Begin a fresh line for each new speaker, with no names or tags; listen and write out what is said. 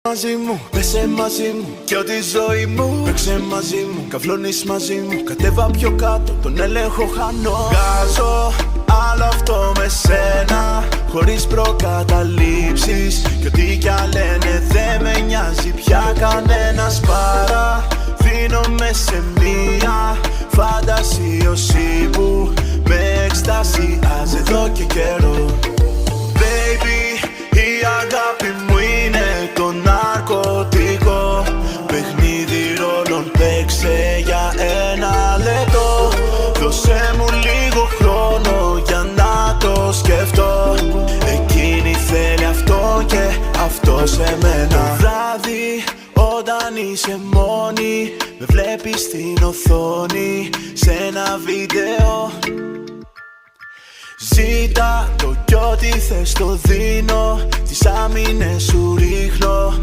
Μαζί μου, πέσε μαζί μου και ό,τι ζωή μου παίξε μαζί μου, καυλώνεις μαζί μου. Κατέβα πιο κάτω, τον έλεγχο χάνω. Βγάζω άλλο αυτό με σένα, χωρίς προκαταλήψεις. Κι ό,τι κι αν λένε δεν με νοιάζει πια κανένας. Παραδίνομαι σε μία φαντασίωση που με εκστασιάζει εδώ και καιρό. Baby, η αγάπη μου είναι το ναρκωτικό. Παιχνίδι ρόλων παίξε για ένα λεπτό. Δώσε μου λίγο χρόνο για να το σκεφτώ. Εκείνη θέλει αυτό και αυτό σε μένα. Το βράδυ όταν είσαι μόνη, με βλέπεις στην οθόνη σε ένα βίντεο. Ζήτα το κι ό,τι θες το δίνω, τις άμυνες σου ρίχνω.